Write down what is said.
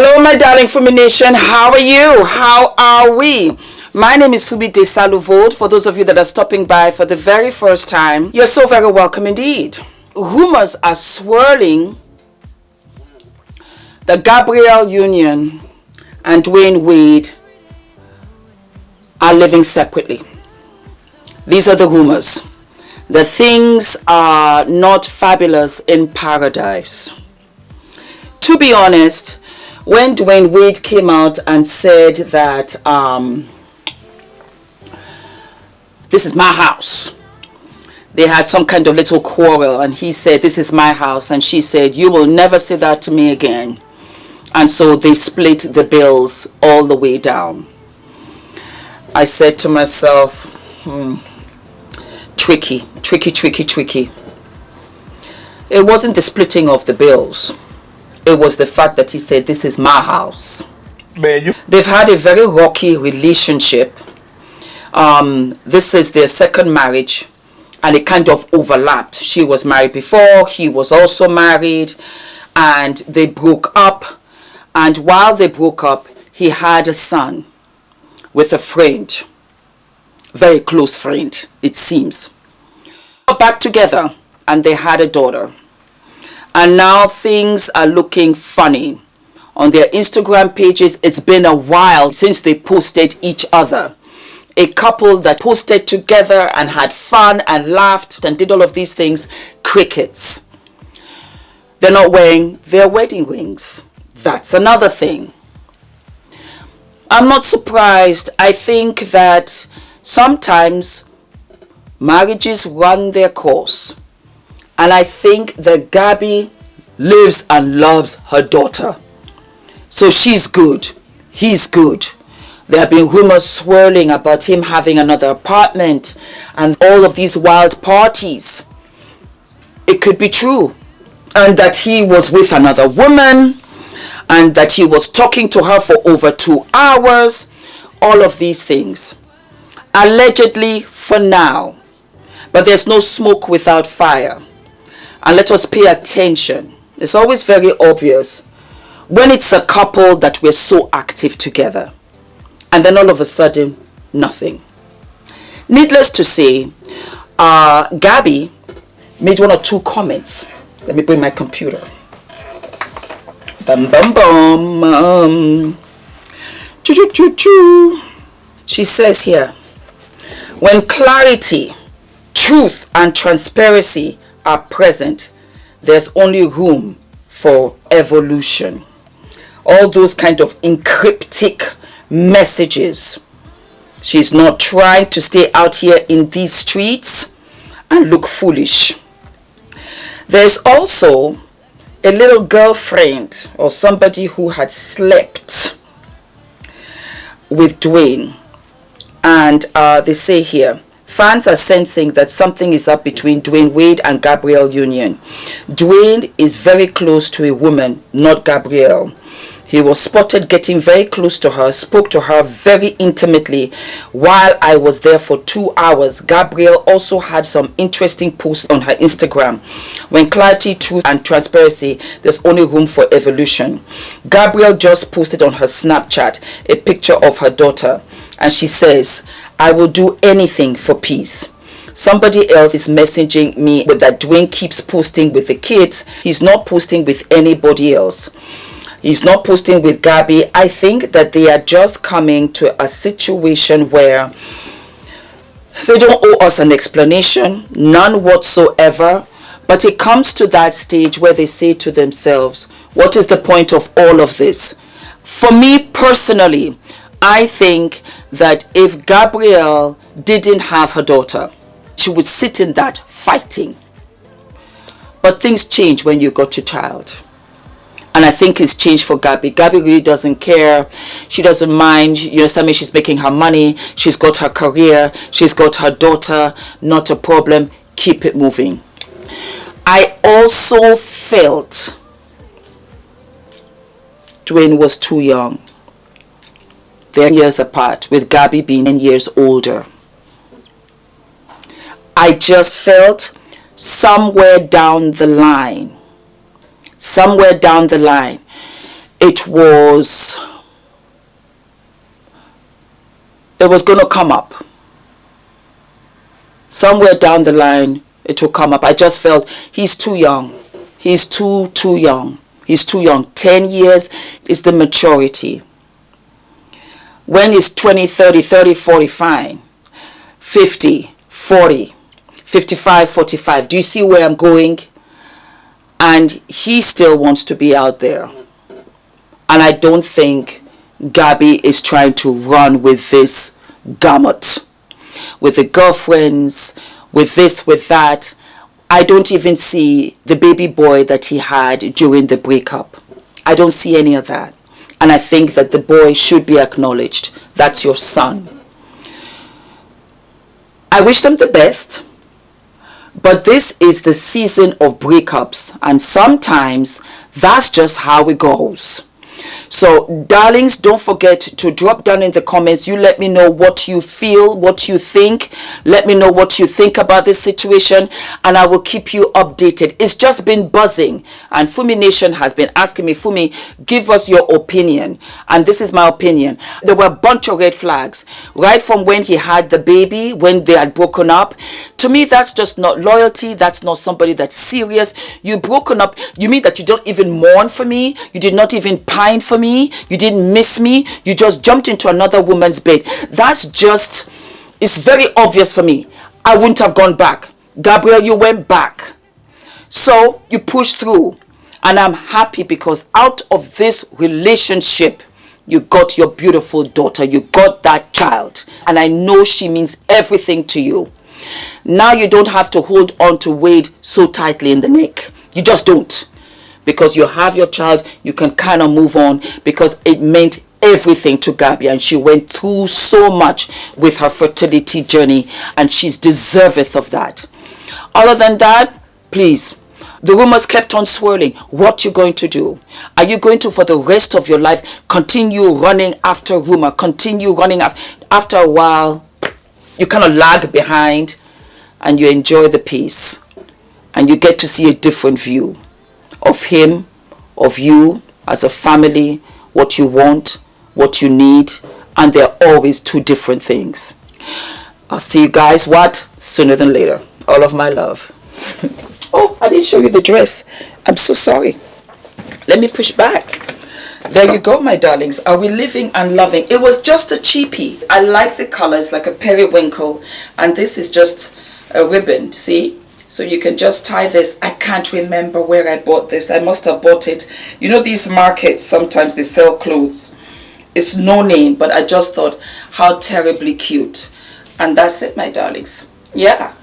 Hello, my darling Fumi Nation. How are you? How are we? My name is Fumidesaluvold. For those of you that are stopping by for the very first time, you're so very welcome indeed. Rumors are swirling that Gabrielle Union and Dwyane Wade are living separately. These are the rumors. That things are not fabulous in paradise. To be honest, when Dwyane Wade came out and said that this is my house, they had some kind of little quarrel, and he said this is my house, and she said you will never say that to me again, and so they split the bills all the way down. I said to myself, tricky. It wasn't the splitting of the bills. It was the fact that he said, this is my house. They've had a very rocky relationship. This is their second marriage, and it kind of overlapped. She was married before, he was also married, and they broke up. And while they broke up, he had a son with a friend, very close friend, it seems. Back together, and they had a daughter. And now things are looking funny. On their Instagram pages, it's been a while since they posted each other. A couple that posted together and had fun and laughed and did all of these things, crickets. They're not wearing their wedding rings. That's another thing. I'm not surprised. I think that sometimes marriages run their course. And I think that Gabby lives and loves her daughter. So she's good. He's good. There have been rumors swirling about him having another apartment and all of these wild parties. It could be true. And that he was with another woman. And that he was talking to her for over 2 hours. All of these things. Allegedly for now. But there's no smoke without fire. And let us pay attention. It's always very obvious when it's a couple that we're so active together. And then all of a sudden, nothing. Needless to say, Gabby made 1 or 2 comments. Let me bring my computer. Bum bum bum. Choo choo choo choo. She says here, when clarity, truth and transparency are present, there's only room for evolution. All those kind of encryptic messages. She's not trying to stay out here in these streets and look foolish. There's also a little girlfriend or somebody who had slept with Dwyane, and they say here, fans are sensing that something is up between Dwyane Wade and Gabrielle Union. Dwyane is very close to a woman, not Gabrielle. He was spotted getting very close to her, spoke to her very intimately while I was there for 2 hours. Gabrielle also had some interesting posts on her Instagram. When clarity, truth and transparency, there's only room for evolution. Gabrielle just posted on her Snapchat a picture of her daughter, and she says, I will do anything for peace. Somebody else is messaging me with that Dwyane keeps posting with the kids. He's not posting with anybody else. He's not posting with Gabby. I think that they are just coming to a situation where they don't owe us an explanation, none whatsoever. But it comes to that stage where they say to themselves, what is the point of all of this? For me personally, I think that if Gabrielle didn't have her daughter, she would sit in that fighting. But things change when you got your child. And I think it's changed for Gabby. Gabby really doesn't care. She doesn't mind. You know, something, she's making her money. She's got her career. She's got her daughter. Not a problem. Keep it moving. I also felt Dwyane was too young. They're years apart, with Gabby being 10 years older. I just felt somewhere down the line, it was going to come up. Somewhere down the line, it will come up. I just felt he's too young. He's too young. He's too young. 10 years is the maturity. When it's 20, 30, 30, 40, fine. 50, 40, 55, 45. Do you see where I'm going? And he still wants to be out there. And I don't think Gabby is trying to run with this gamut. With the girlfriends, with this, with that. I don't even see the baby boy that he had during the breakup. I don't see any of that. And I think that the boy should be acknowledged. That's your son. I wish them the best. But this is the season of breakups. And sometimes that's just how it goes. So, darlings, don't forget to drop down in the comments. You let me know what you feel, what you think. Let me know what you think about this situation, and I will keep you updated. It's just been buzzing, and Fumi Nation has been asking me, Fumi, give us your opinion. And this is my opinion. There were a bunch of red flags, right from when he had the baby, when they had broken up. To me, that's just not loyalty. That's not somebody that's serious. You broken up. You mean that you don't even mourn for me? You did not even pine for me? You didn't miss me? You just jumped into another woman's bed. That's just, it's very obvious for me. I wouldn't have gone back. Gabrielle, you went back. So you pushed through. And I'm happy because out of this relationship, you got your beautiful daughter. You got that child. And I know she means everything to you. Now you don't have to hold on to Wade so tightly in the neck. You just don't. Because you have your child, you can kind of move on because it meant everything to Gabby, and she went through so much with her fertility journey, and she's deserveth of that. Other than that, please, the rumors kept on swirling. What you going to do? Are you going to, for the rest of your life, continue running after rumor, continue running after a while? You kind of lag behind and you enjoy the peace and you get to see a different view of him, of you as a family, what you want, what you need, and they're always two different things. I'll see you guys, sooner than later. All of my love. Oh, I didn't show you the dress. I'm so sorry. Let me push back. There you go, my darlings. Are we living and loving? It was just a cheapie. I like the colors, like a periwinkle. And this is just a ribbon, see? So you can just tie this. I can't remember where I bought this. I must have bought it. You know these markets, sometimes they sell clothes. It's no name, but I just thought, how terribly cute. And that's it, my darlings. Yeah.